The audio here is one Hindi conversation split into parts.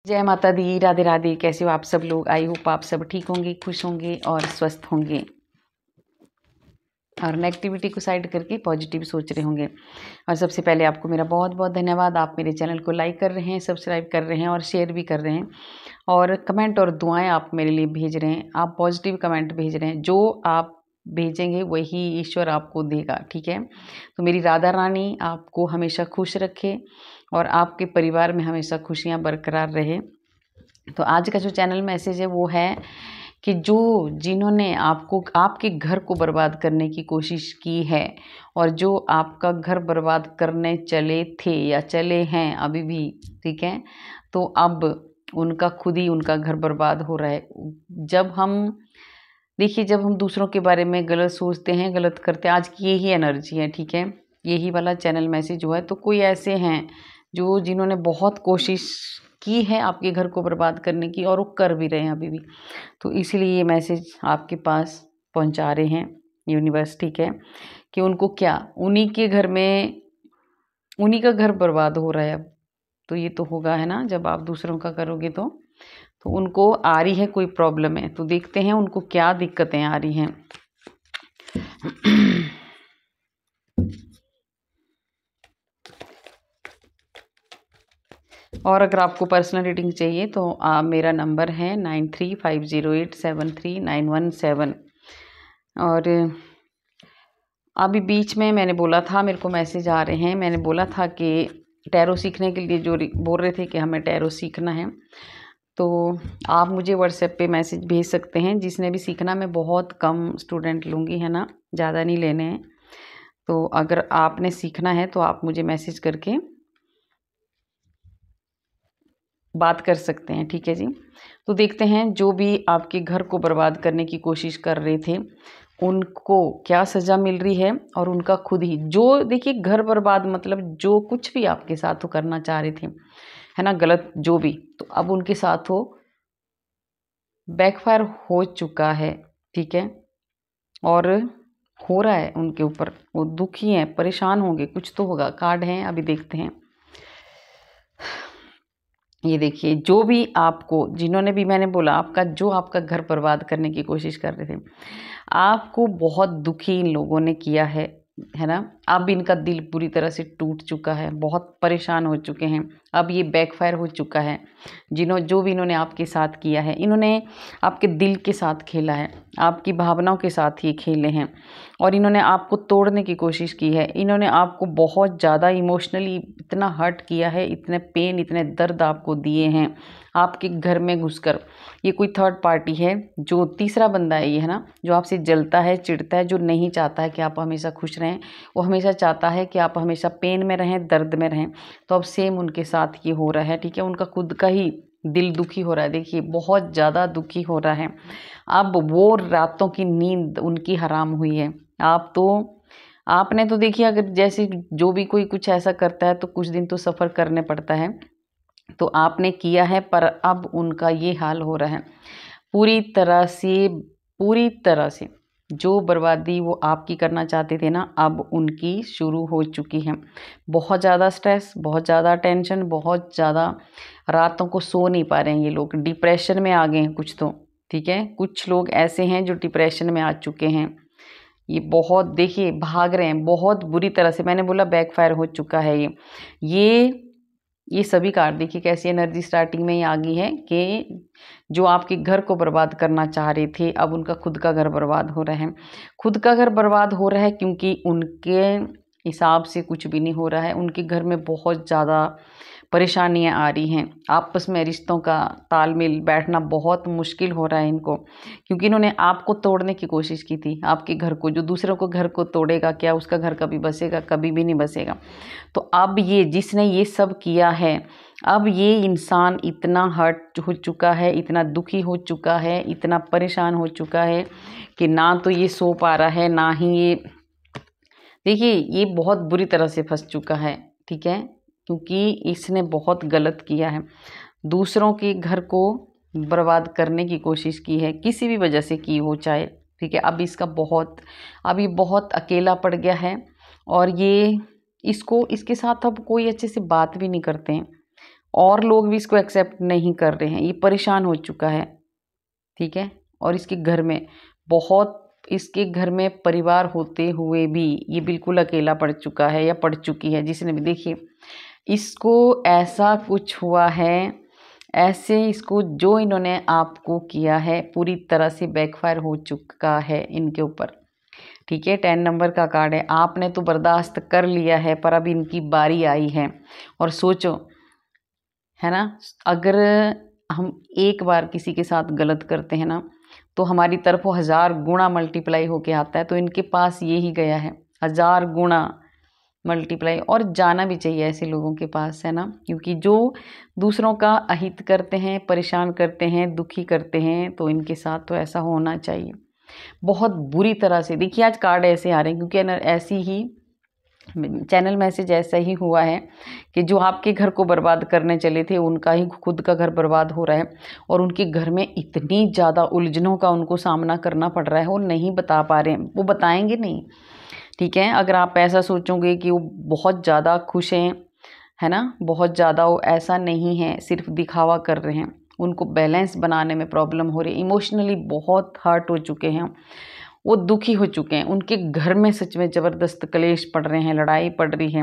जय माता दी, राधे राधे। कैसे हो आप सब लोग? आई होप आप सब ठीक होंगे, खुश होंगे और स्वस्थ होंगे और नेगेटिविटी को साइड करके पॉजिटिव सोच रहे होंगे। और सबसे पहले आपको मेरा बहुत बहुत धन्यवाद। आप मेरे चैनल को लाइक कर रहे हैं, सब्सक्राइब कर रहे हैं और शेयर भी कर रहे हैं और कमेंट और दुआएं आप मेरे लिए भेज रहे हैं। आप पॉजिटिव कमेंट भेज रहे हैं, जो आप भेजेंगे वही ईश्वर आपको देगा, ठीक है। तो मेरी राधा रानी आपको हमेशा खुश रखे और आपके परिवार में हमेशा खुशियाँ बरकरार रहे। तो आज का जो चैनल मैसेज है वो है कि जिन्होंने आपको आपके घर को बर्बाद करने की कोशिश की है और जो आपका घर बर्बाद करने चले थे या चले हैं अभी भी, ठीक है, तो अब उनका खुद ही उनका घर बर्बाद हो रहा है। जब हम दूसरों के बारे में गलत सोचते हैं, गलत करते हैं, आज की यही एनर्जी है, ठीक है, यही वाला चैनल मैसेज जो है। तो कोई ऐसे हैं जिन्होंने बहुत कोशिश की है आपके घर को बर्बाद करने की और वो कर भी रहे हैं अभी भी। तो इसीलिए ये मैसेज आपके पास पहुंचा रहे हैं यूनिवर्स, ठीक है, कि उनको क्या उन्हीं के घर में उन्हीं का घर बर्बाद हो रहा है अब। तो ये तो होगा, है ना, जब आप दूसरों का करोगे तो उनको आ रही है कोई प्रॉब्लम है। तो देखते हैं उनको क्या दिक्कतें आ रही हैं। और अगर आपको पर्सनल रीडिंग चाहिए तो मेरा नंबर है 9350873917। और अभी बीच में मैंने बोला था, मेरे को मैसेज आ रहे हैं, मैंने बोला था कि टैरो सीखने के लिए जो बोल रहे थे कि हमें टैरो सीखना है, तो आप मुझे व्हाट्सएप पे मैसेज भेज सकते हैं। जिसने भी सीखना, मैं बहुत कम स्टूडेंट लूँगी, है ना, ज़्यादा नहीं लेने हैं। तो अगर आपने सीखना है तो आप मुझे मैसेज करके बात कर सकते हैं, ठीक है जी। तो देखते हैं जो भी आपके घर को बर्बाद करने की कोशिश कर रहे थे उनको क्या सज़ा मिल रही है और उनका खुद ही जो, देखिए, घर बर्बाद मतलब जो कुछ भी आपके साथ वो करना चाह रहे थे, है ना, गलत जो भी, तो अब उनके साथ वो बैकफायर हो चुका है, ठीक है, और हो रहा है उनके ऊपर। वो दुखी हैं, परेशान होंगे, कुछ तो होगा। कार्ड हैं, अभी देखते हैं। ये देखिए, जो भी आपको, जिन्होंने भी, मैंने बोला आपका घर बर्बाद करने की कोशिश कर रहे थे, आपको बहुत दुखी इन लोगों ने किया है ना। अब इनका दिल पूरी तरह से टूट चुका है, बहुत परेशान हो चुके हैं। अब ये बैकफायर हो चुका है। जो भी इन्होंने आपके साथ किया है, इन्होंने आपके दिल के साथ खेला है, आपकी भावनाओं के साथ ये खेले हैं और इन्होंने आपको तोड़ने की कोशिश की है। इन्होंने आपको बहुत ज़्यादा इमोशनली इतना हर्ट किया है, इतने पेन, इतने दर्द आपको दिए हैं आपके घर में घुसकर। ये कोई थर्ड पार्टी है, जो तीसरा बंदा है ये, है ना, जो आपसे जलता है, चिढ़ता है, जो नहीं चाहता है कि आप हमेशा खुश रहें। वो हमेशा चाहता है कि आप हमेशा पेन में रहें, दर्द में रहें। तो अब सेम उनके साथ ये हो रहा है, ठीक है। उनका खुद का ही दिल दुखी हो रहा है, देखिए, बहुत ज़्यादा दुखी हो रहा है। अब वो रातों की नींद उनकी हराम हुई है। आपने तो देखिए, अगर जैसे जो भी कोई कुछ ऐसा करता है तो कुछ दिन तो सफ़र करने पड़ता है, तो आपने किया है, पर अब उनका ये हाल हो रहा है। पूरी तरह से जो बर्बादी वो आपकी करना चाहते थे ना, अब उनकी शुरू हो चुकी है। बहुत ज़्यादा स्ट्रेस, बहुत ज़्यादा टेंशन, बहुत ज़्यादा रातों को सो नहीं पा रहे हैं ये लोग। डिप्रेशन में आ गए हैं कुछ तो, ठीक है। कुछ लोग ऐसे हैं जो डिप्रेशन में आ चुके हैं। ये बहुत, देखिए, भाग रहे हैं बहुत बुरी तरह से। मैंने बोला बैकफायर हो चुका है ये सभी कार्ड देखिए कैसी एनर्जी स्टार्टिंग में ही आ गई है कि जो आपके घर को बर्बाद करना चाह रहे थे, अब उनका खुद का घर बर्बाद हो रहा है। खुद का घर बर्बाद हो रहा है क्योंकि उनके हिसाब से कुछ भी नहीं हो रहा है। उनके घर में बहुत ज़्यादा परेशानियां आ रही हैं। आपस में रिश्तों का तालमेल बैठना बहुत मुश्किल हो रहा है इनको, क्योंकि इन्होंने आपको तोड़ने की कोशिश की थी, आपके घर को। जो दूसरों को घर को तोड़ेगा क्या, उसका घर कभी बसेगा? कभी भी नहीं बसेगा। तो अब ये जिसने ये सब किया है, अब ये इंसान इतना हर्ट हो चुका है, इतना दुखी हो चुका है, इतना परेशान हो चुका है कि ना तो ये सो पा रहा है, ना ही ये, देखिए, ये बहुत बुरी तरह से फंस चुका है, ठीक है, क्योंकि इसने बहुत गलत किया है। दूसरों के घर को बर्बाद करने की कोशिश की है, किसी भी वजह से की हो चाहे, ठीक है। अब ये बहुत अकेला पड़ गया है और इसके साथ अब कोई अच्छे से बात भी नहीं करते हैं। और लोग भी इसको एक्सेप्ट नहीं कर रहे हैं, ये परेशान हो चुका है, ठीक है। और इसके घर में परिवार होते हुए भी ये बिल्कुल अकेला पड़ चुका है या पड़ चुकी है। जिसने भी, देखिए इसको ऐसा कुछ हुआ है, ऐसे इसको जो इन्होंने आपको किया है पूरी तरह से बैकफायर हो चुका है इनके ऊपर, ठीक है। 10 नंबर का कार्ड है। आपने तो बर्दाश्त कर लिया है, पर अब इनकी बारी आई है। और सोचो, है ना, अगर हम एक बार किसी के साथ गलत करते हैं ना, तो हमारी तरफ वो 1000 गुना मल्टीप्लाई होके आता है। तो इनके पास ये ही गया है, 1000 गुना मल्टीप्लाई। और जाना भी चाहिए ऐसे लोगों के पास, है ना, क्योंकि जो दूसरों का अहित करते हैं, परेशान करते हैं, दुखी करते हैं, तो इनके साथ तो ऐसा होना चाहिए बहुत बुरी तरह से। देखिए आज कार्ड ऐसे आ रहे हैं क्योंकि ऐसी ही चैनल मैसेज ऐसा ही हुआ है कि जो आपके घर को बर्बाद करने चले थे, उनका ही खुद का घर बर्बाद हो रहा है। और उनके घर में इतनी ज़्यादा उलझनों का उनको सामना करना पड़ रहा है, वो नहीं बता पा रहे हैं, वो बताएंगे नहीं, ठीक है। अगर आप ऐसा सोचोगे कि वो बहुत ज़्यादा खुश हैं, है ना, बहुत ज़्यादा, वो ऐसा नहीं है, सिर्फ दिखावा कर रहे हैं। उनको बैलेंस बनाने में प्रॉब्लम हो रही है, इमोशनली बहुत हर्ट हो चुके हैं, वो दुखी हो चुके हैं। उनके घर में सच में ज़बरदस्त कलेश पड़ रहे हैं, लड़ाई पड़ रही है।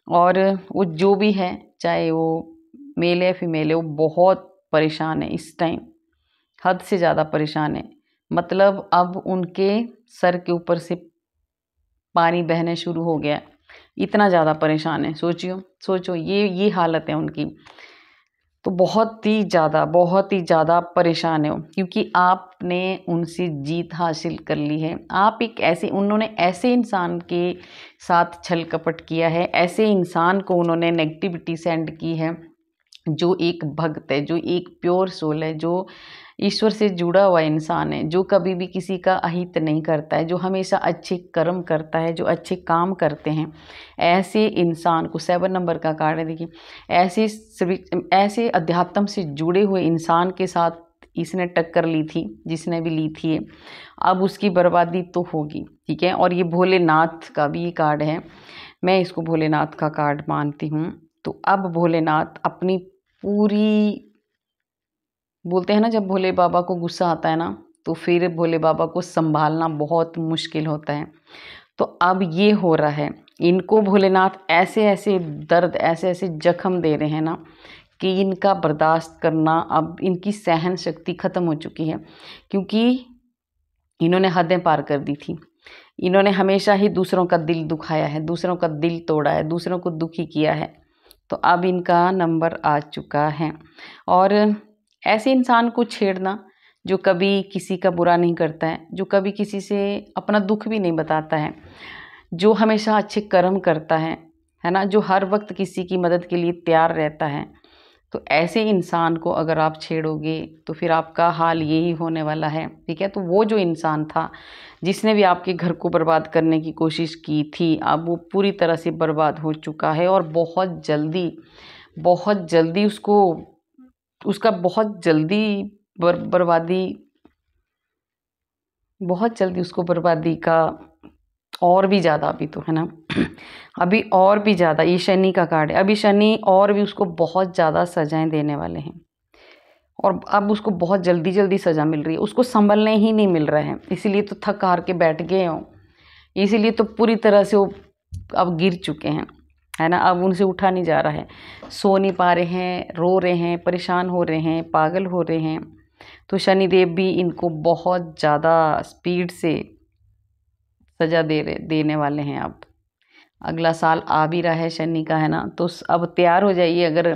और वो जो भी है, चाहे वो मेल है फीमेल है, वो बहुत परेशान है इस टाइम, हद से ज़्यादा परेशान है। मतलब अब उनके सर के ऊपर से पानी बहने शुरू हो गया है, इतना ज़्यादा परेशान है। सोचो ये हालत है उनकी। तो बहुत ही ज़्यादा परेशान है वो, क्योंकि आपने उनसे जीत हासिल कर ली है। आप एक ऐसे, उन्होंने ऐसे इंसान के साथ छल कपट किया है, ऐसे इंसान को उन्होंने नेगेटिविटी सेंड की है, जो एक भक्त है, जो एक प्योर सोल है, जो ईश्वर से जुड़ा हुआ इंसान है, जो कभी भी किसी का अहित नहीं करता है, जो हमेशा अच्छे कर्म करता है, जो अच्छे काम करते हैं। ऐसे इंसान को 7 नंबर का कार्ड है, देखिए ऐसे अध्यात्म से जुड़े हुए इंसान के साथ इसने टक्कर ली थी, जिसने भी ली थी, अब उसकी बर्बादी तो होगी, ठीक है। और ये भोलेनाथ का भी कार्ड है, मैं इसको भोलेनाथ का कार्ड मानती हूँ। तो अब भोलेनाथ अपनी पूरी, बोलते हैं ना, जब भोले बाबा को गुस्सा आता है ना, तो फिर भोले बाबा को संभालना बहुत मुश्किल होता है। तो अब ये हो रहा है, इनको भोलेनाथ ऐसे ऐसे दर्द, ऐसे ऐसे जख्म दे रहे हैं ना, कि इनका बर्दाश्त करना, अब इनकी सहन शक्ति ख़त्म हो चुकी है। क्योंकि इन्होंने हदें पार कर दी थी, इन्होंने हमेशा ही दूसरों का दिल दुखाया है, दूसरों का दिल तोड़ा है, दूसरों को दुखी किया है। तो अब इनका नंबर आ चुका है। और ऐसे इंसान को छेड़ना जो कभी किसी का बुरा नहीं करता है, जो कभी किसी से अपना दुख भी नहीं बताता है, जो हमेशा अच्छे कर्म करता है ना, जो हर वक्त किसी की मदद के लिए तैयार रहता है, तो ऐसे इंसान को अगर आप छेड़ोगे तो फिर आपका हाल यही होने वाला है, ठीक है। तो वो जो इंसान था जिसने भी आपके घर को बर्बाद करने की कोशिश की थी, अब वो पूरी तरह से बर्बाद हो चुका है। और बहुत जल्दी उसका बहुत जल्दी बर्बादी, बहुत जल्दी उसको बर्बादी का और भी ज़्यादा, अभी तो है ना, अभी और भी ज़्यादा, ये शनि का कार्ड है, अभी शनि और भी उसको बहुत ज़्यादा सजाएं देने वाले हैं। और अब उसको बहुत जल्दी जल्दी सज़ा मिल रही है, उसको संभलने ही नहीं मिल रहा है, इसीलिए तो थक हार के बैठ गए हों, इसीलिए तो पूरी तरह से वो अब गिर चुके हैं, है ना। अब उनसे उठा नहीं जा रहा है, सो नहीं पा रहे हैं, रो रहे हैं, परेशान हो रहे हैं, पागल हो रहे हैं। तो शनिदेव भी इनको बहुत ज़्यादा स्पीड से सज़ा देने वाले हैं। अब अगला साल आ भी रहा है शनि का, है ना, तो अब तैयार हो जाइए। अगर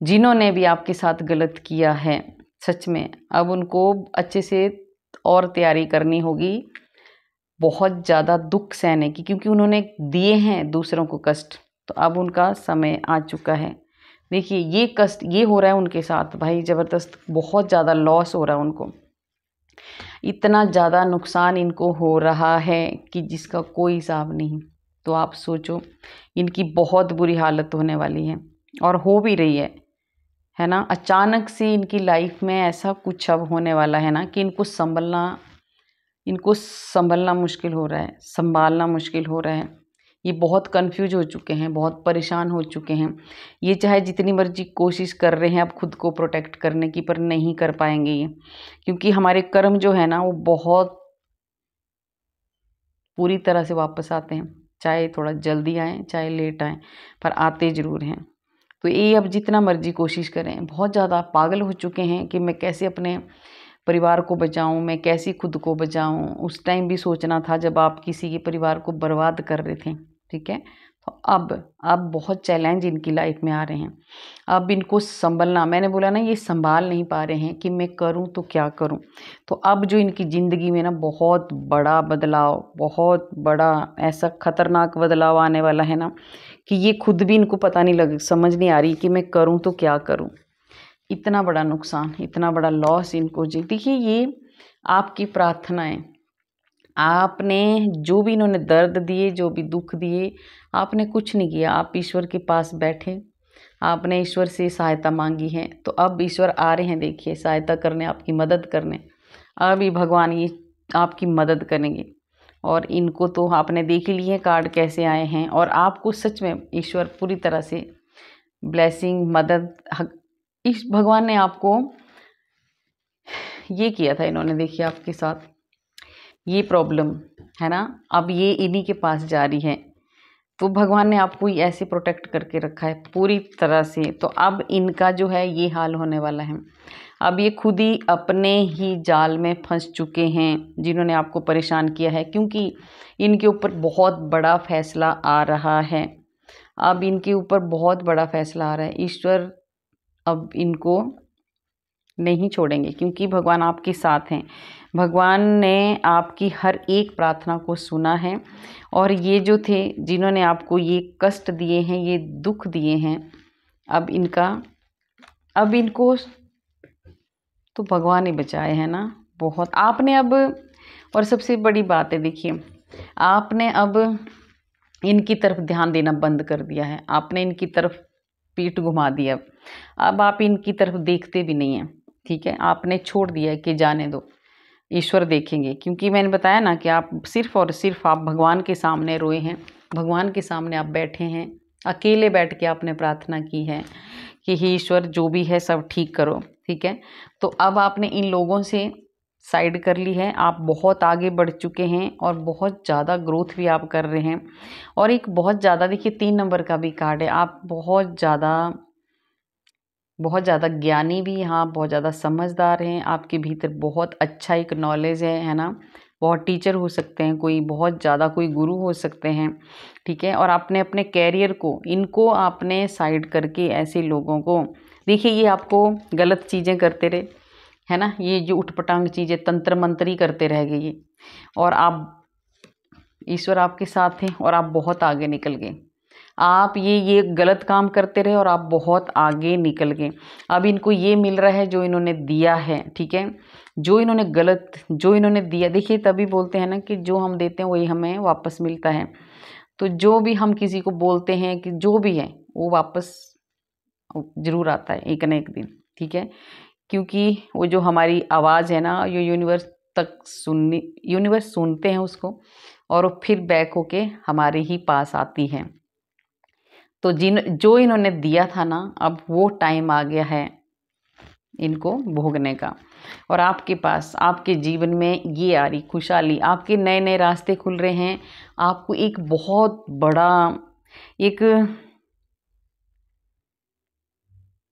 जिन्होंने भी आपके साथ गलत किया है, सच में अब उनको अच्छे से और तैयारी करनी होगी, बहुत ज़्यादा दुख सहने की, क्योंकि उन्होंने दिए हैं दूसरों को कष्ट। तो अब उनका समय आ चुका है। देखिए ये कष्ट ये हो रहा है उनके साथ, भाई ज़बरदस्त, बहुत ज़्यादा लॉस हो रहा है उनको, इतना ज़्यादा नुकसान इनको हो रहा है कि जिसका कोई हिसाब नहीं। तो आप सोचो, इनकी बहुत बुरी हालत होने वाली है, और हो भी रही है ना। अचानक से इनकी लाइफ में ऐसा कुछ अब होने वाला है ना, कि इनको संभलना मुश्किल हो रहा है, संभालना मुश्किल हो रहा है। ये बहुत कंफ्यूज हो चुके हैं, बहुत परेशान हो चुके हैं। ये चाहे जितनी मर्जी कोशिश कर रहे हैं अब खुद को प्रोटेक्ट करने की, पर नहीं कर पाएंगे ये, क्योंकि हमारे कर्म जो है ना वो बहुत पूरी तरह से वापस आते हैं, चाहे थोड़ा जल्दी आएँ चाहे लेट आएँ, पर आते ज़रूर हैं। तो ये अब जितना मर्जी कोशिश करें, बहुत ज़्यादा पागल हो चुके हैं कि मैं कैसे अपने परिवार को बचाऊं, मैं कैसे खुद को बचाऊं। उस टाइम भी सोचना था जब आप किसी के परिवार को बर्बाद कर रहे थे, ठीक है। तो अब बहुत चैलेंज इनकी लाइफ में आ रहे हैं। अब इनको संभलना, मैंने बोला ना ये संभाल नहीं पा रहे हैं कि मैं करूं तो क्या करूं। तो अब जो इनकी ज़िंदगी में ना बहुत बड़ा बदलाव, बहुत बड़ा ऐसा खतरनाक बदलाव आने वाला है ना कि ये खुद भी इनको पता नहीं लग समझ नहीं आ रही कि मैं करूं तो क्या करूं। इतना बड़ा नुकसान, इतना बड़ा लॉस इनको जी। देखिए ये आपकी प्रार्थनाएं, आपने जो भी इन्होंने दर्द दिए, जो भी दुख दिए, आपने कुछ नहीं किया। आप ईश्वर के पास बैठे, आपने ईश्वर से सहायता मांगी है, तो अब ईश्वर आ रहे हैं देखिए सहायता करने, आपकी मदद करने। अब ये भगवान ये आपकी मदद करेंगे। और इनको तो आपने देख ही लिए कार्ड कैसे आए हैं, और आपको सच में ईश्वर पूरी तरह से ब्लेसिंग, मदद, इस भगवान ने आपको ये किया था। इन्होंने देखिए आपके साथ ये प्रॉब्लम है ना, अब ये इन्हीं के पास जा रही है, तो भगवान ने आपको ऐसे प्रोटेक्ट करके रखा है पूरी तरह से। तो अब इनका जो है ये हाल होने वाला है। अब ये खुद ही अपने ही जाल में फंस चुके हैं जिन्होंने आपको परेशान किया है, क्योंकि इनके ऊपर बहुत बड़ा फैसला आ रहा है। अब इनके ऊपर बहुत बड़ा फैसला आ रहा है। ईश्वर अब इनको नहीं छोड़ेंगे, क्योंकि भगवान आपके साथ हैं। भगवान ने आपकी हर एक प्रार्थना को सुना है, और ये जो थे जिन्होंने आपको ये कष्ट दिए हैं, ये दुख दिए हैं, अब इनको तो भगवान ही बचाए है ना। बहुत आपने अब, और सबसे बड़ी बात है देखिए, आपने अब इनकी तरफ ध्यान देना बंद कर दिया है। आपने इनकी तरफ पीठ घुमा दिया। अब आप इनकी तरफ देखते भी नहीं हैं, ठीक है। आपने छोड़ दिया है कि जाने दो, ईश्वर देखेंगे। क्योंकि मैंने बताया ना कि आप सिर्फ और सिर्फ आप भगवान के सामने रोए हैं, भगवान के सामने आप बैठे हैं, अकेले बैठ के आपने प्रार्थना की है कि हे ईश्वर जो भी है सब ठीक करो, ठीक है। तो अब आपने इन लोगों से साइड कर ली है, आप बहुत आगे बढ़ चुके हैं, और बहुत ज़्यादा ग्रोथ भी आप कर रहे हैं। और एक बहुत ज़्यादा देखिए 3 नंबर का भी कार्ड है। आप बहुत ज़्यादा ज्ञानी भी, हाँ बहुत ज़्यादा समझदार हैं। आपके भीतर बहुत अच्छा एक नॉलेज है ना। बहुत टीचर हो सकते हैं कोई, बहुत ज़्यादा कोई गुरु हो सकते हैं, ठीक है। और आपने अपने कैरियर को, इनको आपने साइड करके ऐसे लोगों को, देखिए ये आपको गलत चीज़ें करते रहे है ना, ये जो उठपटांग चीज़ें तंत्र मंत्र ही करते रह गए ये, और आप, ईश्वर आपके साथ थे और आप बहुत आगे निकल गए। आप ये गलत काम करते रहे और आप बहुत आगे निकल गए। अब इनको ये मिल रहा है जो इन्होंने दिया है, ठीक है। जो इन्होंने दिया, देखिए तभी बोलते हैं ना कि जो हम देते हैं वही हमें वापस मिलता है। तो जो भी हम किसी को बोलते हैं कि जो भी है वो वापस ज़रूर आता है एक न एक दिन, ठीक है। क्योंकि वो जो हमारी आवाज़ है ना, ये यूनिवर्स सुनते हैं उसको, और वो फिर बैक होके हमारे ही पास आती है। तो जो इन्होंने दिया था ना, अब वो टाइम आ गया है इनको भोगने का। और आपके पास, आपके जीवन में ये आ रही खुशहाली, आपके नए नए रास्ते खुल रहे हैं। आपको एक बहुत बड़ा एक,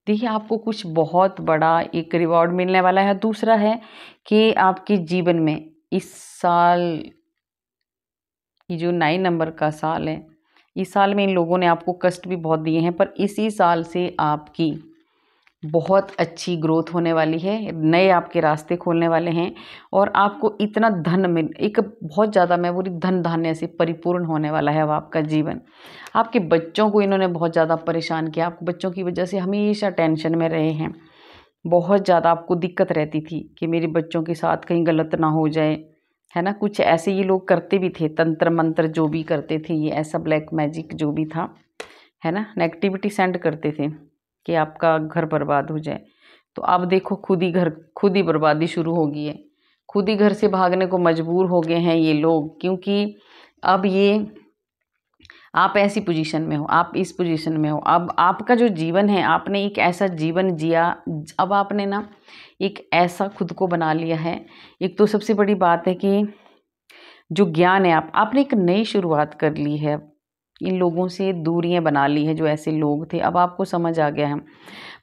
देखिए आपको कुछ बहुत बड़ा एक रिवॉर्ड मिलने वाला है। दूसरा है कि आपके जीवन में इस साल, ये जो 9 नंबर का साल है, इस साल में इन लोगों ने आपको कष्ट भी बहुत दिए हैं, पर इसी साल से आपकी बहुत अच्छी ग्रोथ होने वाली है, नए आपके रास्ते खोलने वाले हैं। और आपको इतना धन मिल, एक बहुत ज़्यादा, मैं बोली धन धान्य से परिपूर्ण होने वाला है अब आपका जीवन। आपके बच्चों को इन्होंने बहुत ज़्यादा परेशान किया, आपको बच्चों की वजह से हमेशा टेंशन में रहे हैं। बहुत ज़्यादा आपको दिक्कत रहती थी कि मेरे बच्चों के साथ कहीं गलत ना हो जाए, है ना। कुछ ऐसे ये लोग करते भी थे, तंत्र मंत्र जो भी करते थे, ये ऐसा ब्लैक मैजिक जो भी था, है ना, नेगेटिविटी सेंड करते थे कि आपका घर बर्बाद हो जाए। तो अब देखो खुद ही बर्बादी शुरू हो गई है, खुद ही घर से भागने को मजबूर हो गए हैं ये लोग। क्योंकि अब ये आप ऐसी पोजीशन में हो, आप इस पोजीशन में हो। अब आपका जो जीवन है, आपने एक ऐसा जीवन जिया, अब आपने ना एक ऐसा खुद को बना लिया है। एक तो सबसे बड़ी बात है कि जो ज्ञान है, आपने एक नई शुरुआत कर ली है। इन लोगों से दूरियां बना ली है जो ऐसे लोग थे, अब आपको समझ आ गया है।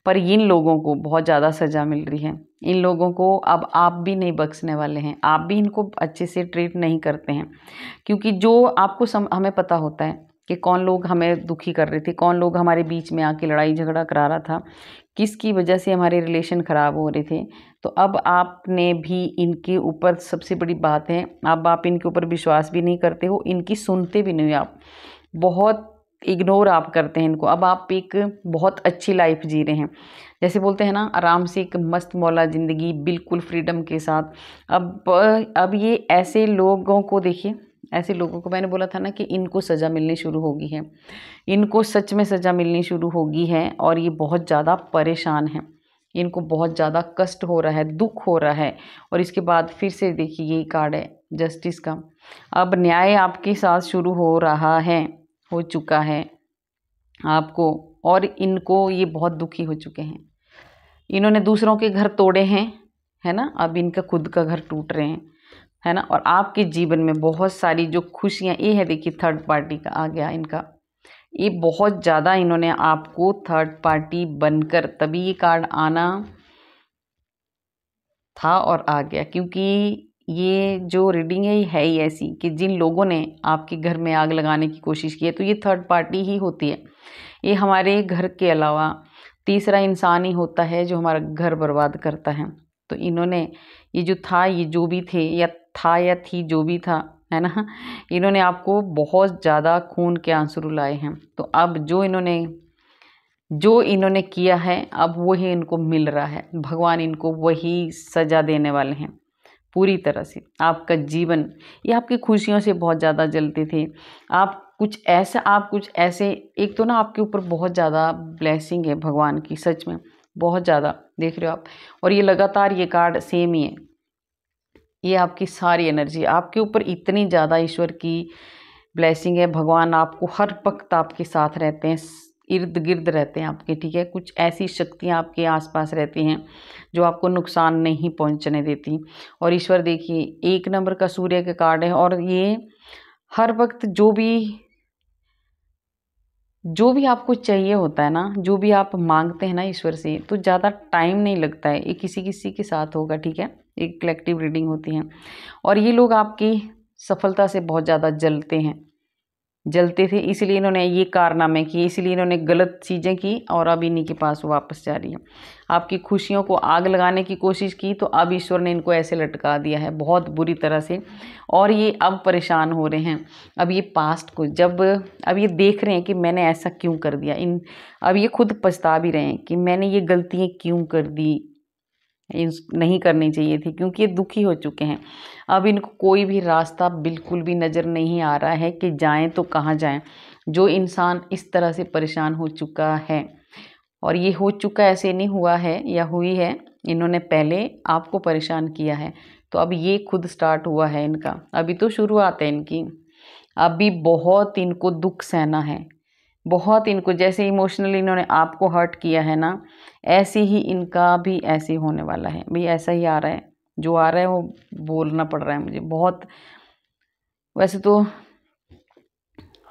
पर इन लोगों को बहुत ज़्यादा सज़ा मिल रही है। इन लोगों को अब आप भी नहीं बख्शने वाले हैं, आप भी इनको अच्छे से ट्रीट नहीं करते हैं। क्योंकि जो आपको हमें पता होता है कि कौन लोग हमें दुखी कर रहे थे, कौन लोग हमारे बीच में आके लड़ाई झगड़ा करा रहा था, किसकी वजह से हमारे रिलेशन ख़राब हो रहे थे। तो अब आपने भी इनके ऊपर, सबसे बड़ी बात है, अब आप इनके ऊपर विश्वास भी नहीं करते हो, इनकी सुनते भी नहीं हो, आप बहुत इग्नोर आप करते हैं इनको। अब आप एक बहुत अच्छी लाइफ जी रहे हैं, जैसे बोलते हैं ना, आराम से एक मस्त मौला ज़िंदगी, बिल्कुल फ्रीडम के साथ। अब ये ऐसे लोगों को देखिए, ऐसे लोगों को मैंने बोला था ना कि इनको सज़ा मिलनी शुरू होगी है, इनको सच में सज़ा मिलनी शुरू होगी है। और ये बहुत ज़्यादा परेशान हैं, इनको बहुत ज़्यादा कष्ट हो रहा है, दुख हो रहा है। और इसके बाद फिर से देखिए यही कार्ड है जस्टिस का। अब न्याय आपके साथ शुरू हो रहा है, हो चुका है आपको। और इनको ये बहुत दुखी हो चुके हैं, इन्होंने दूसरों के घर तोड़े हैं, है ना। अब इनका खुद का घर टूट रहे हैं, है ना। और आपके जीवन में बहुत सारी जो खुशियाँ, ये है देखिए थर्ड पार्टी का आ गया इनका। ये बहुत ज़्यादा इन्होंने आपको थर्ड पार्टी बनकर, तभी ये कार्ड आना था और आ गया। क्योंकि ये जो रीडिंग है ये है ही ऐसी कि जिन लोगों ने आपके घर में आग लगाने की कोशिश की है, तो ये थर्ड पार्टी ही होती है। ये हमारे घर के अलावा तीसरा इंसान ही होता है जो हमारा घर बर्बाद करता है। तो इन्होंने ये जो था, ये जो भी थे, या था या थी, जो भी था, है ना, इन्होंने आपको बहुत ज़्यादा खून के आंसू रुलाए हैं। तो अब जो इन्होंने किया है, अब वही इनको मिल रहा है। भगवान इनको वही सज़ा देने वाले हैं पूरी तरह से। आपका जीवन, ये आपकी खुशियों से बहुत ज़्यादा जलते थे। आप कुछ ऐसे एक तो ना आपके ऊपर बहुत ज़्यादा ब्लेसिंग है भगवान की, सच में बहुत ज़्यादा, देख रहे हो आप। और ये लगातार ये कार्ड सेम ही है, ये आपकी सारी एनर्जी आपके ऊपर इतनी ज़्यादा ईश्वर की ब्लेसिंग है। भगवान आपको हर वक्त आपके साथ रहते हैं, इर्द गिर्द रहते हैं आपके, ठीक है। कुछ ऐसी शक्तियाँ आपके आसपास रहती हैं जो आपको नुकसान नहीं पहुंचने देती। और ईश्वर देखिए, एक नंबर का सूर्य का कार्ड है। और ये हर वक्त जो भी आपको चाहिए होता है ना, जो भी आप मांगते हैं ना ईश्वर से, तो ज़्यादा टाइम नहीं लगता है। ये किसी किसी के साथ होगा, ठीक है, एक कलेक्टिव रीडिंग होती है। और ये लोग आपकी सफलता से बहुत ज़्यादा जलते थे, इसलिए इन्होंने ये कारनामे किए, इसलिए इन्होंने गलत चीज़ें की। और अब इन्हीं के पास वापस जा रही है। आपकी खुशियों को आग लगाने की कोशिश की, तो अब ईश्वर ने इनको ऐसे लटका दिया है बहुत बुरी तरह से। और ये अब परेशान हो रहे हैं। अब ये पास्ट को अब ये देख रहे हैं कि मैंने ऐसा क्यों कर दिया। अब ये खुद पछता भी रहे हैं कि मैंने ये गलतियाँ क्यों कर दी, नहीं करनी चाहिए थी, क्योंकि ये दुखी हो चुके हैं। अब इनको कोई भी रास्ता बिल्कुल भी नज़र नहीं आ रहा है कि जाएं तो कहाँ जाएं। जो इंसान इस तरह से परेशान हो चुका है, और ये हो चुका, ऐसे नहीं हुआ है या हुई है, इन्होंने पहले आपको परेशान किया है, तो अब ये खुद स्टार्ट हुआ है इनका। अभी तो शुरुआत है इनकी, अभी बहुत इनको दुख सहना है, बहुत इनको, जैसे इमोशनली इन्होंने आपको हर्ट किया है ना, ऐसे ही इनका भी ऐसे होने वाला है। भाई ऐसा ही आ रहा है, जो आ रहा है वो बोलना पड़ रहा है मुझे बहुत। वैसे तो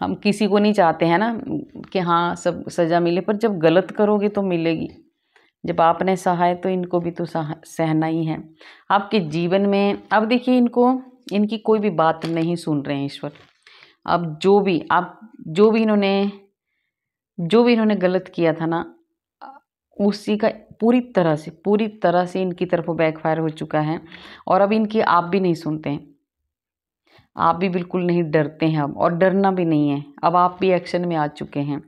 हम किसी को नहीं चाहते हैं ना कि हाँ सब सज़ा मिले, पर जब गलत करोगे तो मिलेगी। जब आपने सहा है तो इनको भी तो सहना ही है आपके जीवन में। अब देखिए, इनकी कोई भी बात नहीं सुन रहे हैं ईश्वर। अब जो भी इन्होंने गलत किया था ना, उसी का पूरी तरह से इनकी तरफ बैकफायर हो चुका है। और अब इनकी आप भी नहीं सुनते हैं, आप भी बिल्कुल नहीं डरते हैं अब, और डरना भी नहीं है। अब आप भी एक्शन में आ चुके हैं।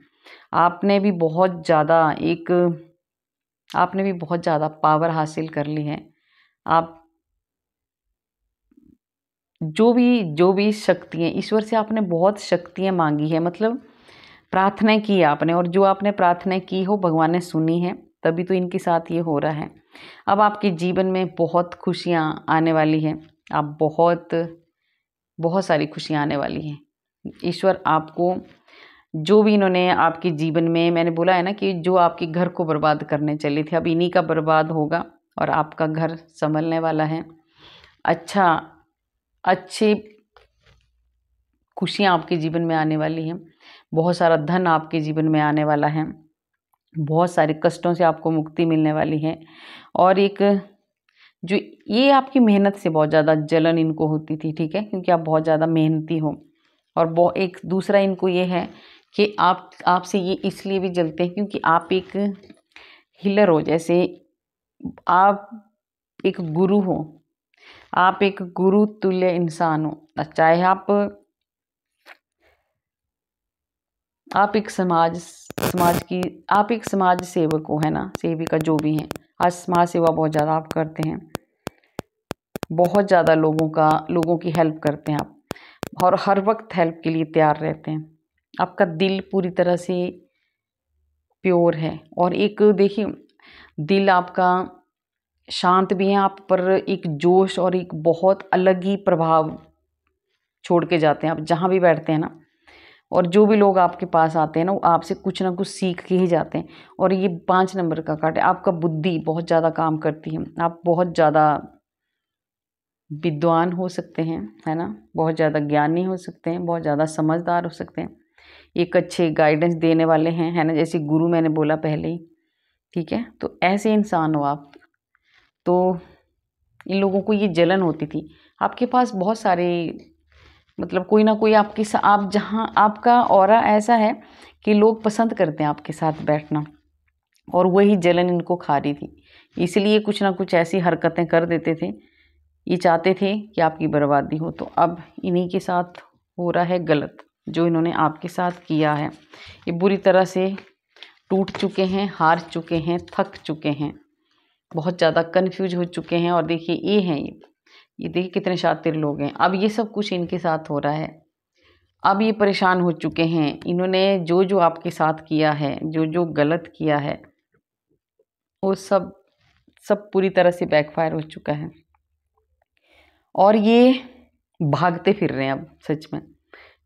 आपने भी बहुत ज़्यादा पावर हासिल कर ली है। आप जो भी शक्तियाँ ईश्वर से, आपने बहुत शक्तियाँ मांगी है, मतलब प्रार्थना की आपने, और जो आपने प्रार्थना की हो भगवान ने सुनी है, तभी तो इनके साथ ये हो रहा है। अब आपके जीवन में बहुत खुशियाँ आने वाली हैं, आप बहुत सारी खुशियाँ आने वाली हैं। ईश्वर आपको जो भी इन्होंने आपके जीवन में, मैंने बोला है ना कि जो आपके घर को बर्बाद करने चले थे, अब इन्हीं का बर्बाद होगा और आपका घर संभलने वाला है। अच्छी खुशियाँ आपके जीवन में आने वाली हैं, बहुत सारा धन आपके जीवन में आने वाला है, बहुत सारे कष्टों से आपको मुक्ति मिलने वाली है। और एक जो ये आपकी मेहनत से बहुत ज़्यादा जलन इनको होती थी, ठीक है, क्योंकि आप बहुत ज़्यादा मेहनती हो। और एक दूसरा इनको ये है कि आपसे ये इसलिए भी जलते हैं क्योंकि आप एक हीलर हो, जैसे आप एक गुरु हो, आप एक गुरु तुल्य इंसान हो। चाहे आप एक आप एक समाज सेवक हो, है ना, सेविका जो भी हैं। आज समाज सेवा बहुत ज़्यादा आप करते हैं, बहुत ज़्यादा लोगों की हेल्प करते हैं आप, और हर वक्त हेल्प के लिए तैयार रहते हैं। आपका दिल पूरी तरह से प्योर है, और एक देखिए दिल आपका शांत भी है, आप पर एक जोश और एक बहुत अलग ही प्रभाव छोड़ के जाते हैं आप जहाँ भी बैठते हैं ना। और जो भी लोग आपके पास आते हैं ना, वो आपसे कुछ ना कुछ सीख के ही जाते हैं। और ये 5 नंबर का कार्ड है, आपका बुद्धि बहुत ज़्यादा काम करती है, आप बहुत ज़्यादा विद्वान हो सकते हैं, है ना, बहुत ज़्यादा ज्ञानी हो सकते हैं, बहुत ज़्यादा समझदार हो सकते हैं, एक अच्छे गाइडेंस देने वाले हैं, है ना, जैसे गुरु मैंने बोला पहले ही, ठीक है। तो ऐसे इंसान हो आप। तो इन लोगों को ये जलन होती थी, आपके पास बहुत सारे, मतलब कोई ना कोई आप जहाँ आपका ऑरा ऐसा है कि लोग पसंद करते हैं आपके साथ बैठना, और वही जलन इनको खा रही थी, इसलिए कुछ ना कुछ ऐसी हरकतें कर देते थे। ये चाहते थे कि आपकी बर्बादी हो। तो अब इन्हीं के साथ हो रहा है गलत, जो इन्होंने आपके साथ किया है। ये बुरी तरह से टूट चुके हैं, हार चुके हैं, थक चुके हैं, बहुत ज़्यादा कन्फ्यूज हो चुके हैं। और देखिए ये हैं, ये देखिए कितने शातिर लोग हैं। अब ये सब कुछ इनके साथ हो रहा है, अब ये परेशान हो चुके हैं। इन्होंने जो जो आपके साथ किया है, जो जो गलत किया है, वो सब पूरी तरह से बैकफायर हो चुका है। और ये भागते फिर रहे हैं अब, सच में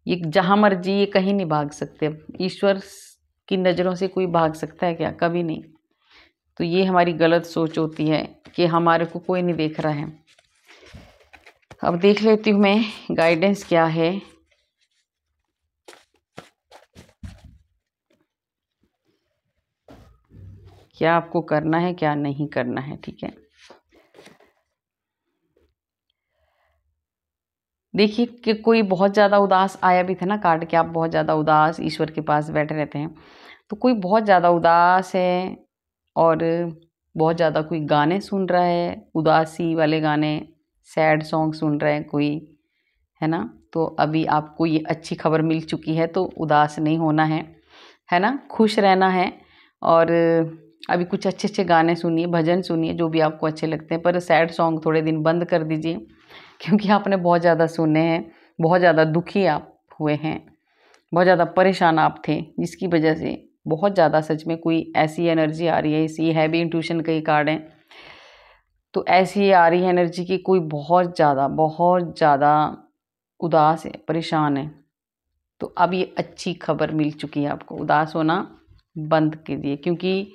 ये जहाँ मर्जी, ये कहीं नहीं भाग सकते अब। ईश्वर की नज़रों से कोई भाग सकता है क्या? कभी नहीं। तो ये हमारी गलत सोच होती है कि हमारे को कोई नहीं देख रहा है। अब देख लेती हूँ मैं गाइडेंस क्या है। क्या आपको करना है, क्या नहीं करना है, ठीक है। देखिए कि कोई बहुत ज़्यादा उदास आया भी था ना कार्ड, कि आप बहुत ज़्यादा उदास ईश्वर के पास बैठे रहते हैं। तो कोई बहुत ज़्यादा उदास है, और बहुत ज़्यादा कोई गाने सुन रहा है, उदासी वाले गाने, सैड सॉन्ग सुन रहा है कोई, है ना। तो अभी आपको ये अच्छी खबर मिल चुकी है, तो उदास नहीं होना है ना, खुश रहना है। और अभी कुछ अच्छे अच्छे गाने सुनिए, भजन सुनिए, जो भी आपको अच्छे लगते हैं। पर सैड सॉन्ग थोड़े दिन बंद कर दीजिए, क्योंकि आपने बहुत ज़्यादा सुने हैं, बहुत ज़्यादा दुखी आप हुए हैं, बहुत ज़्यादा परेशान आप थे, जिसकी वजह से बहुत ज़्यादा सच में कोई ऐसी एनर्जी आ रही है। इसी हैवी इंट्यूशन के कार्ड हैं, तो ऐसी आ रही है एनर्जी की कोई बहुत ज़्यादा उदास है, परेशान है। तो अब ये अच्छी खबर मिल चुकी है आपको, उदास होना बंद कीजिए, क्योंकि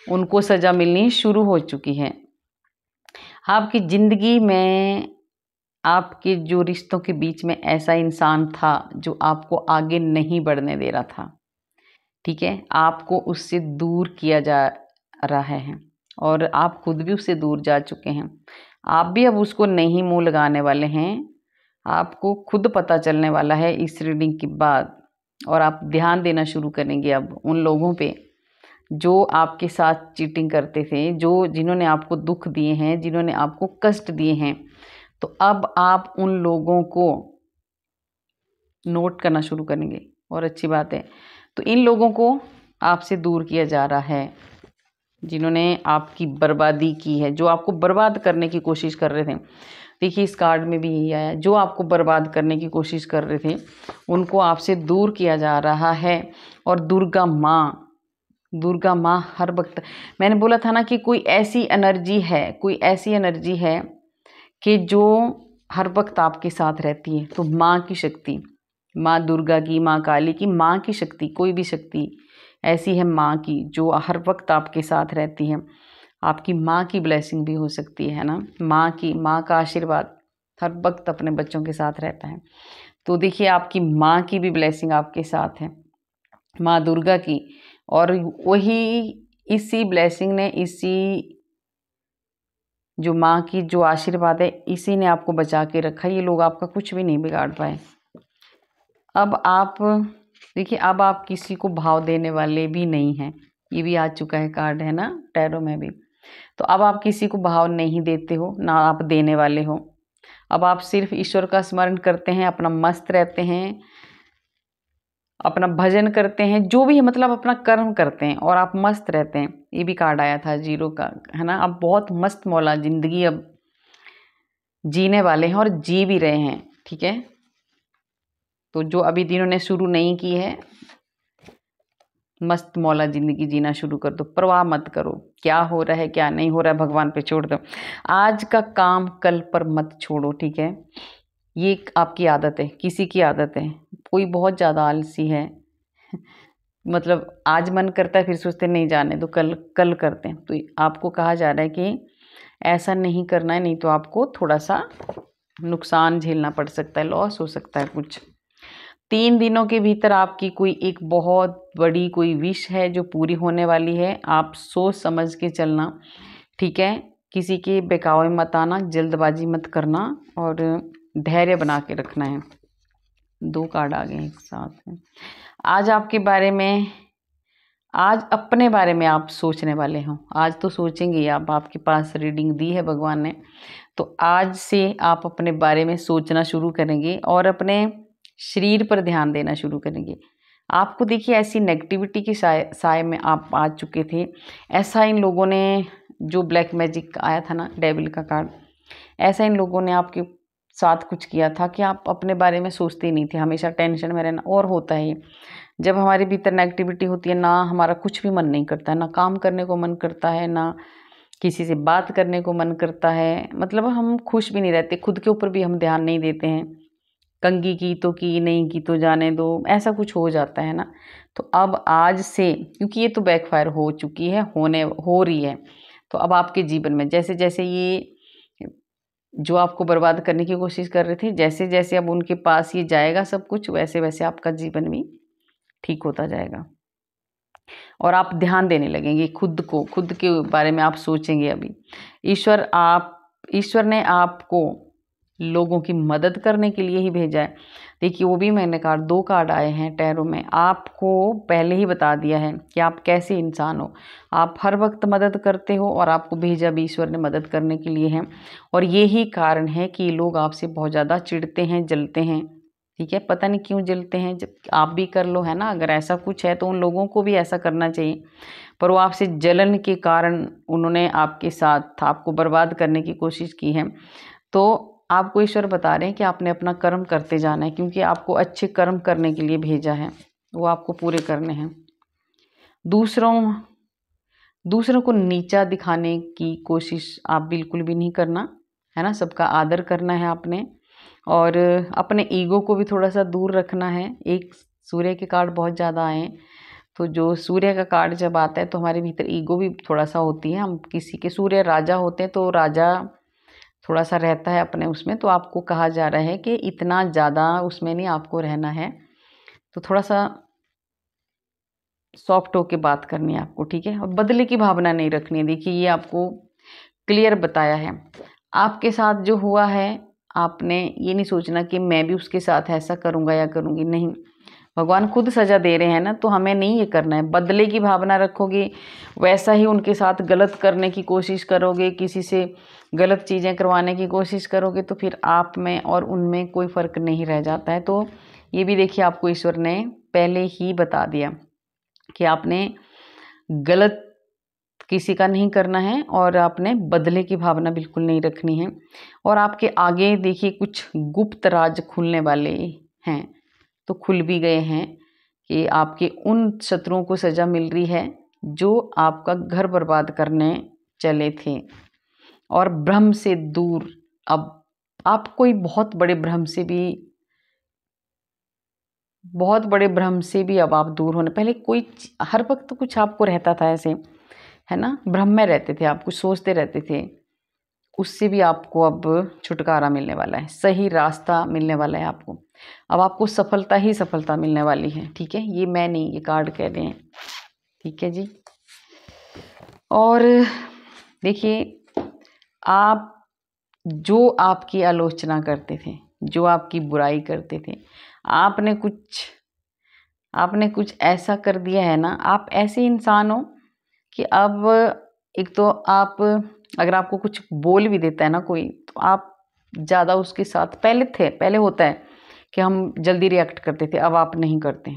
उनको सज़ा मिलनी शुरू हो चुकी है। आपकी ज़िंदगी में, आपके जो रिश्तों के बीच में ऐसा इंसान था जो आपको आगे नहीं बढ़ने दे रहा था, ठीक है, आपको उससे दूर किया जा रहा है, और आप खुद भी उससे दूर जा चुके हैं। आप भी अब उसको नहीं मुंह लगाने वाले हैं, आपको खुद पता चलने वाला है इस रीडिंग के बाद। और आप ध्यान देना शुरू करेंगे अब उन लोगों पे जो आपके साथ चीटिंग करते थे, जिन्होंने आपको दुख दिए हैं, जिन्होंने आपको कष्ट दिए हैं। तो अब आप उन लोगों को नोट करना शुरू करेंगे, और अच्छी बात है। तो इन लोगों को आपसे दूर किया जा रहा है, जिन्होंने आपकी बर्बादी की है, जो आपको बर्बाद करने की कोशिश कर रहे थे। देखिए इस कार्ड में भी यही आया, जो आपको बर्बाद करने की कोशिश कर रहे थे, उनको आपसे दूर किया जा रहा है। और दुर्गा माँ हर वक्त, मैंने बोला था ना कि कोई ऐसी एनर्जी है कि जो हर वक्त आपके साथ रहती है। तो माँ की शक्ति, माँ दुर्गा की, माँ काली की, माँ की शक्ति, कोई भी शक्ति ऐसी है माँ की जो हर वक्त आपके साथ रहती है। आपकी माँ की ब्लेसिंग भी हो सकती है ना, माँ की, माँ का आशीर्वाद हर वक्त अपने बच्चों के साथ रहता है। तो देखिए आपकी माँ की भी ब्लेसिंग आपके साथ है, माँ दुर्गा की, और वही इसी ब्लेसिंग ने, इसी जो माँ की जो आशीर्वाद है, इसी ने आपको बचा के रखा। ये लोग आपका कुछ भी नहीं बिगाड़ पाए। अब आप देखिए, अब आप किसी को भाव देने वाले भी नहीं हैं। ये भी आ चुका है कार्ड, है ना, टैरो में भी। तो अब आप किसी को भाव नहीं देते हो, ना आप देने वाले हो। अब आप सिर्फ ईश्वर का स्मरण करते हैं, अपना मस्त रहते हैं, अपना भजन करते हैं, जो भी है मतलब अपना कर्म करते हैं और आप मस्त रहते हैं। ये भी कार्ड आया था जीरो का, है ना। आप बहुत मस्त मौला जिंदगी अब जीने वाले हैं और जी भी रहे हैं, ठीक है। तो जो अभी जिन्होंने शुरू नहीं की है, मस्त मौला ज़िंदगी जीना शुरू कर दो, परवाह मत करो क्या हो रहा है क्या नहीं हो रहा है, भगवान पे छोड़ दो। आज का काम कल पर मत छोड़ो, ठीक है। ये एक आपकी आदत है, किसी की आदत है। कोई बहुत ज़्यादा आलसी है, मतलब आज मन करता है फिर सोचते नहीं जाने दो, कल कल करते हैं। तो आपको कहा जा रहा है कि ऐसा नहीं करना है, नहीं तो आपको थोड़ा सा नुकसान झेलना पड़ सकता है, लॉस हो सकता है कुछ। 3 दिनों के भीतर आपकी कोई एक बहुत बड़ी कोई विश है जो पूरी होने वाली है। आप सोच समझ के चलना, ठीक है। किसी के बहकावे मत आना, जल्दबाजी मत करना और धैर्य बना के रखना है। 2 कार्ड आ गए एक साथ में। आज आपके बारे में, आज अपने बारे में आप सोचने वाले हो। आज तो सोचेंगे ही आप, आपके पास रीडिंग दी है भगवान ने, तो आज से आप अपने बारे में सोचना शुरू करेंगे और अपने शरीर पर ध्यान देना शुरू करेंगे। आपको देखिए ऐसी नेगेटिविटी के साए में आप आ चुके थे। ऐसा इन लोगों ने, जो ब्लैक मैजिक आया था ना, डेविल का कार्ड, ऐसा इन लोगों ने आपके साथ कुछ किया था कि आप अपने बारे में सोचते ही नहीं थे, हमेशा टेंशन में रहना। और होता है जब हमारे भीतर नेगेटिविटी होती है ना, हमारा कुछ भी मन नहीं करता है, ना काम करने को मन करता है, ना किसी से बात करने को मन करता है, मतलब हम खुश भी नहीं रहते, खुद के ऊपर भी हम ध्यान नहीं देते हैं। कंघी की तो की, नहीं की तो जाने दो, ऐसा कुछ हो जाता है ना। तो अब आज से, क्योंकि ये तो बैकफायर हो चुकी है, हो रही है, तो अब आपके जीवन में जैसे जैसे ये जो आपको बर्बाद करने की कोशिश कर रहे थे, जैसे जैसे अब उनके पास ये जाएगा सब कुछ, वैसे वैसे आपका जीवन भी ठीक होता जाएगा और आप ध्यान देने लगेंगे खुद को, खुद के बारे में आप सोचेंगे। अभी ईश्वर ने आपको लोगों की मदद करने के लिए ही भेजा है। देखिए वो भी मैंने कहा, 2 कार्ड आए हैं टैरो में, आपको पहले ही बता दिया है कि आप कैसे इंसान हो। आप हर वक्त मदद करते हो और आपको भेजा भी ईश्वर ने मदद करने के लिए है। और यही कारण है कि लोग आपसे बहुत ज़्यादा चिढ़ते हैं, जलते हैं, ठीक है। पता नहीं क्यों जलते हैं, जब आप भी कर लो, है ना। अगर ऐसा कुछ है तो उन लोगों को भी ऐसा करना चाहिए, पर वो आपसे जलन के कारण उन्होंने आपके साथ आपको बर्बाद करने की कोशिश की है। तो आपको ईश्वर बता रहे हैं कि आपने अपना कर्म करते जाना है, क्योंकि आपको अच्छे कर्म करने के लिए भेजा है, वो आपको पूरे करने हैं। दूसरों को नीचा दिखाने की कोशिश आप बिल्कुल भी नहीं करना, है ना। सबका आदर करना है आपने, और अपने ईगो को भी थोड़ा सा दूर रखना है। एक सूर्य के कार्ड बहुत ज़्यादा आए हैं, तो जो सूर्य का कार्ड जब आता है तो हमारे भीतर ईगो भी थोड़ा सा होती है। हम किसी के, सूर्य राजा होते हैं तो राजा थोड़ा सा रहता है अपने उसमें, तो आपको कहा जा रहा है कि इतना ज़्यादा उसमें नहीं आपको रहना है, तो थोड़ा सा सॉफ्ट होके बात करनी है आपको, ठीक है। और बदले की भावना नहीं रखनी है। देखिए ये आपको क्लियर बताया है। आपके साथ जो हुआ है, आपने ये नहीं सोचना कि मैं भी उसके साथ ऐसा करूँगा या करूँगी, नहीं। भगवान खुद सज़ा दे रहे हैं ना, तो हमें नहीं ये करना है। बदले की भावना रखोगे, वैसा ही उनके साथ गलत करने की कोशिश करोगे, किसी से गलत चीज़ें करवाने की कोशिश करोगे, तो फिर आप में और उनमें कोई फ़र्क नहीं रह जाता है। तो ये भी देखिए आपको ईश्वर ने पहले ही बता दिया कि आपने गलत किसी का नहीं करना है और आपने बदले की भावना बिल्कुल नहीं रखनी है। और आपके आगे देखिए कुछ गुप्त राज खुलने वाले हैं, तो खुल भी गए हैं कि आपके उन शत्रुओं को सज़ा मिल रही है जो आपका घर बर्बाद करने चले थे। और भ्रम से दूर, अब आप कोई बहुत बड़े भ्रम से भी बहुत बड़े भ्रम से भी अब आप दूर होने, पहले कोई हर वक्त तो कुछ आपको रहता था ऐसे, है ना, भ्रम में रहते थे आप, कुछ सोचते रहते थे, उससे भी आपको अब छुटकारा मिलने वाला है, सही रास्ता मिलने वाला है आपको। अब आपको सफलता ही सफलता मिलने वाली है, ठीक है, ये मैं नहीं, ये कार्ड कह रहे हैं, ठीक है जी। और देखिए, आप जो आपकी आलोचना करते थे, जो आपकी बुराई करते थे, आपने कुछ ऐसा कर दिया है ना, आप ऐसे इंसान हो कि अब एक तो आप, अगर आपको कुछ बोल भी देता है ना कोई, तो आप ज़्यादा उसके साथ, पहले होता है कि हम जल्दी रिएक्ट करते थे, अब आप नहीं करते,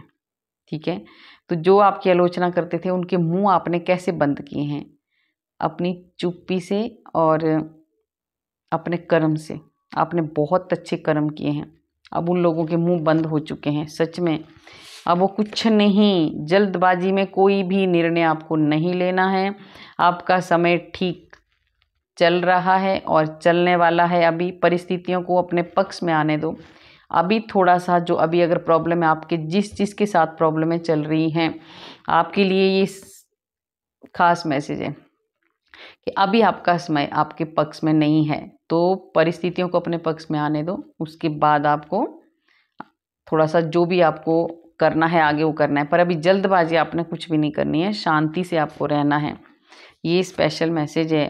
ठीक है। तो जो आपकी आलोचना करते थे उनके मुंह आपने कैसे बंद किए हैं? अपनी चुप्पी से और अपने कर्म से। आपने बहुत अच्छे कर्म किए हैं, अब उन लोगों के मुंह बंद हो चुके हैं, सच में। अब वो कुछ नहीं, जल्दबाजी में कोई भी निर्णय आपको नहीं लेना है। आपका समय ठीक चल रहा है और चलने वाला है। अभी परिस्थितियों को अपने पक्ष में आने दो। अभी थोड़ा सा जो अभी अगर प्रॉब्लम है, आपके जिस चीज़ के साथ प्रॉब्लमें चल रही हैं, आपके लिए ये खास मैसेज है कि अभी आपका समय आपके पक्ष में नहीं है, तो परिस्थितियों को अपने पक्ष में आने दो। उसके बाद आपको थोड़ा सा जो भी आपको करना है आगे वो करना है, पर अभी जल्दबाजी आपने कुछ भी नहीं करनी है, शांति से आपको रहना है। ये स्पेशल मैसेज है।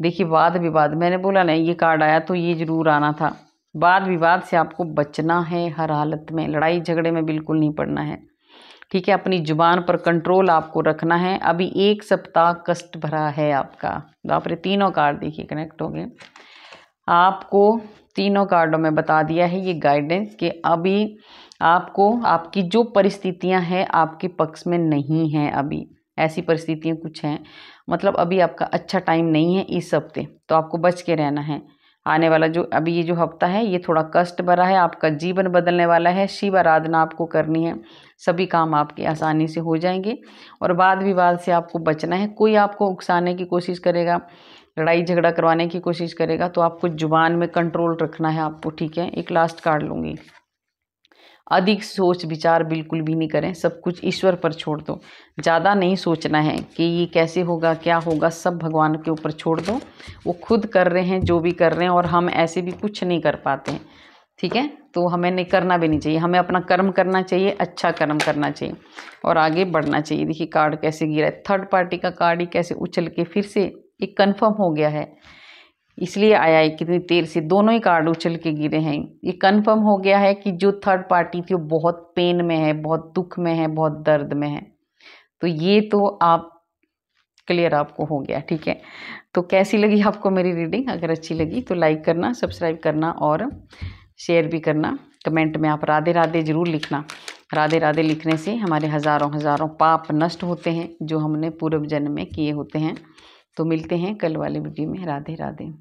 देखिए, वाद विवाद, मैंने बोला ना, ये कार्ड आया तो ये जरूर आना था। वाद विवाद से आपको बचना है हर हालत में, लड़ाई झगड़े में बिल्कुल नहीं पड़ना है, ठीक है। अपनी जुबान पर कंट्रोल आपको रखना है। अभी 1 सप्ताह कष्ट भरा है आपका। बाप रे, तीनों कार्ड देखिए कनेक्ट हो गए आपको। तीनों कार्डों में बता दिया है ये गाइडेंस कि अभी आपको, आपकी जो परिस्थितियां हैं आपके पक्ष में नहीं हैं। अभी ऐसी परिस्थितियां कुछ हैं, मतलब अभी आपका अच्छा टाइम नहीं है इस हफ्ते, तो आपको बच के रहना है। आने वाला जो अभी ये जो हफ्ता है ये थोड़ा कष्ट भरा है, आपका जीवन बदलने वाला है। शिव आराधना आपको करनी है, सभी काम आपके आसानी से हो जाएंगे। और वाद विवाद से आपको बचना है। कोई आपको उकसाने की कोशिश करेगा, लड़ाई झगड़ा करवाने की कोशिश करेगा, तो आपको जुबान में कंट्रोल रखना है आपको, ठीक है। एक लास्ट कार्ड लूँगी। अधिक सोच विचार बिल्कुल भी नहीं करें, सब कुछ ईश्वर पर छोड़ दो। ज़्यादा नहीं सोचना है कि ये कैसे होगा क्या होगा, सब भगवान के ऊपर छोड़ दो। वो खुद कर रहे हैं जो भी कर रहे हैं, और हम ऐसे भी कुछ नहीं कर पाते हैं, ठीक है। तो हमें नहीं करना भी नहीं चाहिए, हमें अपना कर्म करना चाहिए, अच्छा कर्म करना चाहिए और आगे बढ़ना चाहिए। देखिए कार्ड कैसे गिरा है, थर्ड पार्टी का कार्ड ही कैसे उछल के फिर से एक कन्फर्म हो गया है, इसलिए आया है कितनी देर से। दोनों ही कार्ड उछल के गिरे हैं। ये कंफर्म हो गया है कि जो थर्ड पार्टी थी वो बहुत पेन में है, बहुत दुख में है, बहुत दर्द में है। तो ये तो आप क्लियर आपको हो गया, ठीक है। तो कैसी लगी आपको मेरी रीडिंग? अगर अच्छी लगी तो लाइक करना, सब्सक्राइब करना और शेयर भी करना। कमेंट में आप राधे राधे ज़रूर लिखना। राधे राधे लिखने से हमारे हज़ारों हज़ारों पाप नष्ट होते हैं जो हमने पूर्व जन्म में किए होते हैं। तो मिलते हैं कल वाले वीडियो में। राधे राधे।